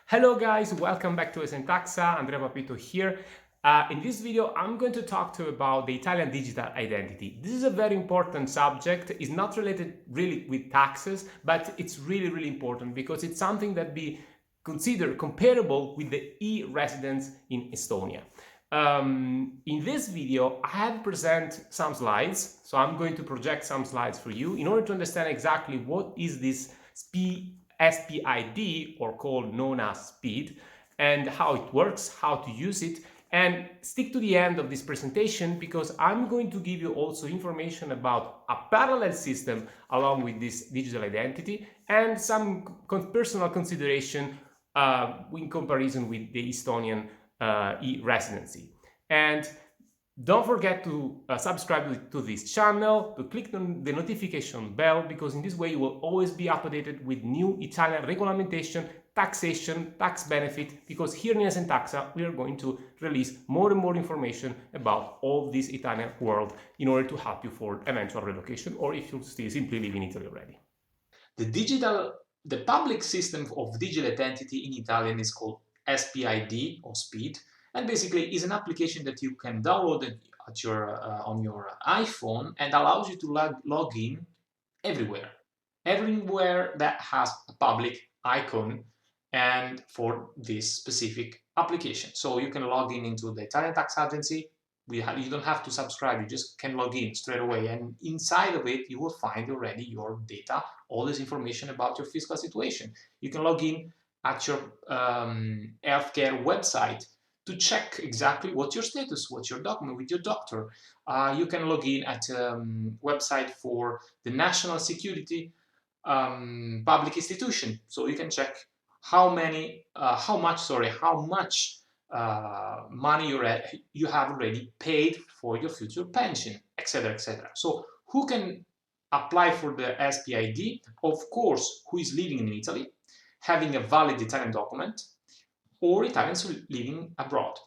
Hello guys, welcome back to ESENtaxa. Andrea Papito here. In this video, I'm going to talk to you about the Italian digital identity. This is a very important subject. It's not related really with taxes, but it's really important because it's something that be considered comparable with the e-residence in Estonia. In this video, I have present some slides. So I'm going to project some slides for you in order to understand exactly what is this SPID, or known as SPID, and how it works, how to use it, and stick to the end of this presentation because I'm going to give you also information about a parallel system along with this digital identity and some personal consideration in comparison with the Estonian e-residency. And don't forget to subscribe to this channel, to click on the notification bell, because in this way you will always be updated with new Italian regulation, taxation, tax benefit, because here in ESENtaxa we are going to release more and more information about all this Italian world in order to help you for eventual relocation or if you still simply live in Italy already. The public system of digital identity in Italian is called SPID or SPID, and basically is an application that you can download at on your iPhone and allows you to log in everywhere that has a public icon and for this specific application. So you can log in into the Italian tax agency. You don't have to subscribe, you just can log in straight away, and inside of it you will find already your data, all this information about your fiscal situation. You can log in at your healthcare website to check exactly what's your status, what's your document with your doctor. You can log in at a website for the national security public institution, so you can check how much money you have already paid for your future pension, etc., etc. So who can apply for the SPID? Of course, who is living in Italy, having a valid Italian document, or Italians living abroad.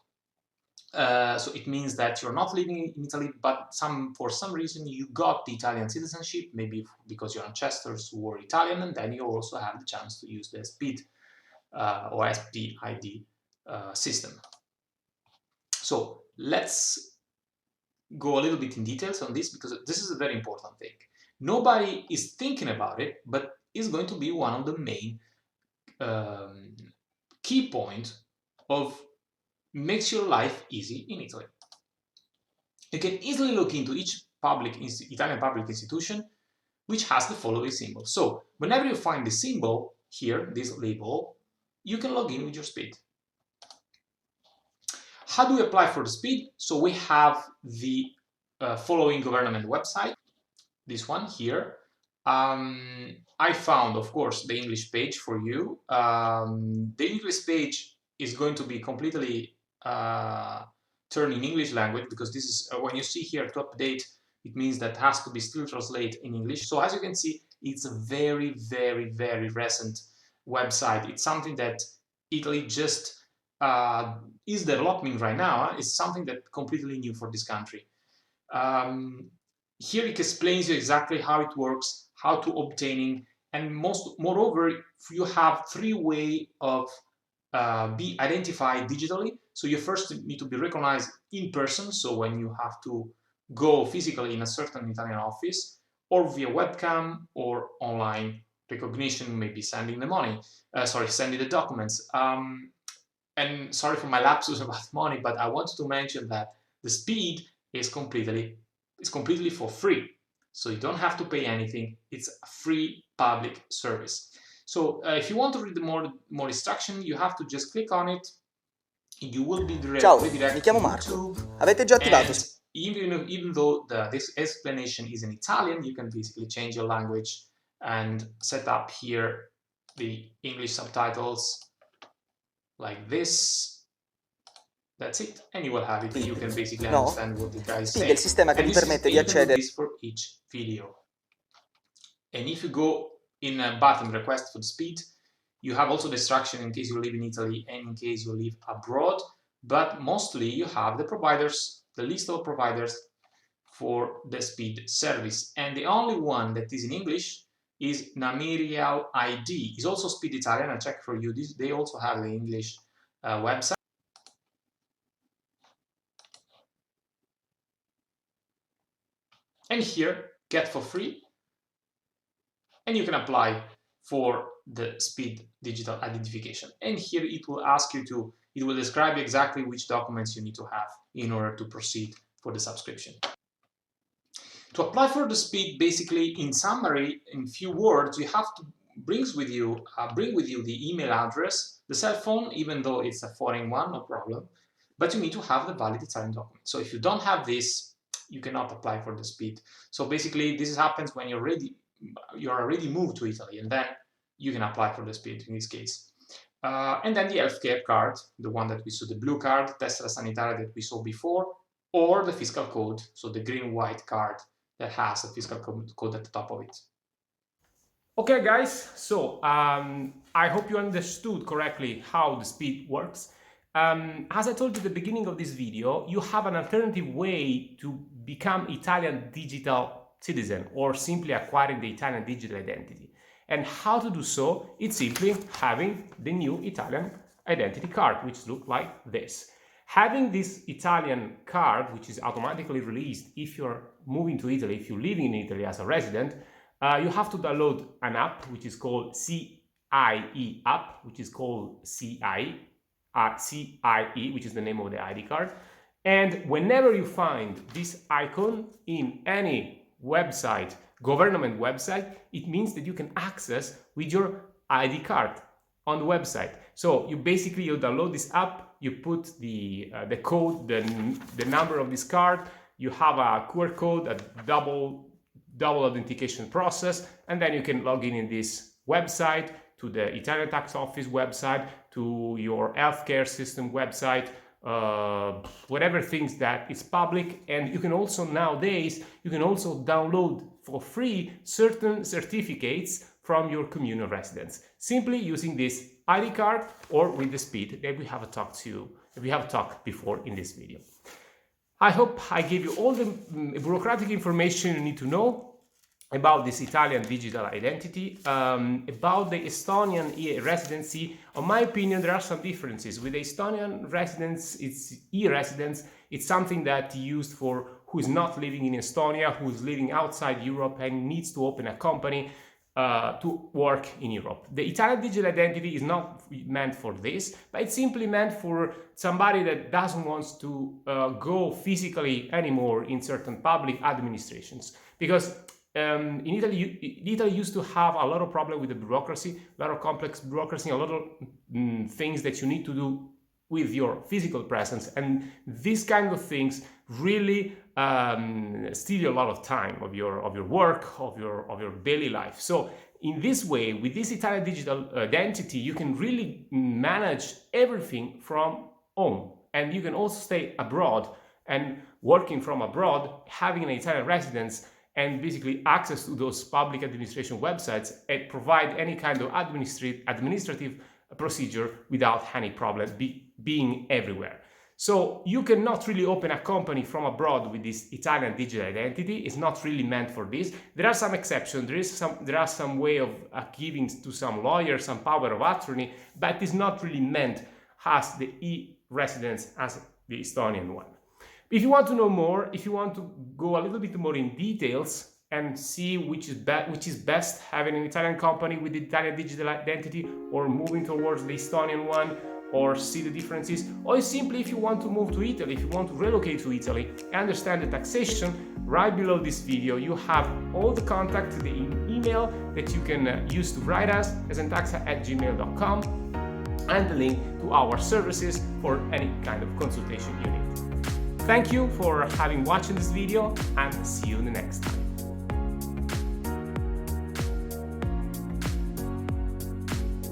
So it means that you're not living in Italy, but for some reason you got the Italian citizenship, maybe because your ancestors were Italian, and then you also have the chance to use the SPID or SPID system. So let's go a little bit in details on this because this is a very important thing. Nobody is thinking about it, but it's going to be one of the main key points of makes your life easy in Italy. You can easily look into each Italian public institution which has the following symbol. So whenever you find the symbol here, this label, you can log in with your SPID. How do we apply for the SPID? So we have the following government website, this one here. I found, of course, the English page for you. The English page is going to be completely turned in English language because this is when you see here to update, it means that has to be still translated in English. So as you can see, it's a very recent website. It's something that Italy just is developing right now. It's something that completely new for this country. Here it explains you exactly how it works, how to obtaining, and moreover, you have 3 ways of be identified digitally. So you first need to be recognized in person, so when you have to go physically in a certain Italian office, or via webcam or online recognition, maybe sending the money, sending the documents. And sorry for my lapsus about money, but I wanted to mention that the SPID is completely for free. So you don't have to pay anything. It's a free public service. So if you want to read more instruction, you have to just click on it. You will be Ciao, redirected mi chiamo to Marco. YouTube. Avete già attivato? And even though this explanation is in Italian, you can basically change your language and set up here the English subtitles like this. That's it, and you will have it. You can basically understand what the guys say. SPID è il sistema che vi permette di accedere. This for each video. And if you go in a button request for the SPID, you have also the instruction in case you live in Italy and in case you live abroad. But mostly you have the providers, the list of providers for the SPID service. And the only one that is in English is Namirial ID. It's also SPID Italian. I checked for you. They also have the English website. And here, get for free. And you can apply for the SPID digital identification. And here it will ask you to, it will describe exactly which documents you need to have in order to proceed for the subscription. To apply for the SPID, basically, in summary, in few words, you have to bring with you the email address, the cell phone, even though it's a foreign one, no problem, but you need to have the valid Italian document. So if you don't have this, you cannot apply for the SPID. So basically, this happens when you're already moved to Italy, and then you can apply for the SPID in this case. And then the healthcare card, the one that we saw, the blue card, tessera sanitaria that we saw before, or the fiscal code, so the green-white card that has a fiscal code at the top of it. Okay, guys, so I hope you understood correctly how the SPID works. As I told you at the beginning of this video, you have an alternative way to become Italian digital citizen or simply acquiring the Italian digital identity. And how to do so? It's simply having the new Italian identity card, which looks like this. Having this Italian card, which is automatically released if you're moving to Italy, if you're living in Italy as a resident, you have to download an app which is called CIE app, which is called CIE, which is the name of the ID card. And whenever you find this icon in any website, government website, it means that you can access with your ID card on the website. So you download this app, you put the code, the number of this card, you have a QR code, a double authentication process, and then you can log in this website, to the Italian tax office website, to your healthcare system website, whatever things that is public. And you can also nowadays, download for free certain certificates from your communal residence, simply using this ID card or with the SPID that we have talked before in this video. I hope I gave you all the bureaucratic information you need to know about this Italian digital identity. About the Estonian E-residency, in my opinion, there are some differences. With the Estonian residence, it's E-residence. It's something that used for who is not living in Estonia, who is living outside Europe and needs to open a company to work in Europe. The Italian digital identity is not meant for this, but it's simply meant for somebody that doesn't want to go physically anymore in certain public administrations. Because in Italy used to have a lot of problem with the bureaucracy, a lot of complex bureaucracy, a lot of things that you need to do with your physical presence, and these kind of things really steal a lot of time of your work, of your daily life. So in this way, with this Italian digital identity, you can really manage everything from home, and you can also stay abroad and working from abroad, having an Italian residence, and basically access to those public administration websites and provide any kind of administrative procedure without any problem, being everywhere. So you cannot really open a company from abroad with this Italian digital identity. It's not really meant for this. There are some exceptions. There are some way of giving to some lawyers some power of attorney, but it's not really meant as the e-residence as the Estonian one. If you want to know more, if you want to go a little bit more in details and see which is best, having an Italian company with the Italian digital identity or moving towards the Estonian one, or see the differences, or simply if you want to move to Italy, if you want to relocate to Italy and understand the taxation, right below this video you have all the contact, the email that you can use to write us, ESENtaxa@gmail.com, and the link to our services for any kind of consultation you need. Thank you for having watched this video, and see you in the next time.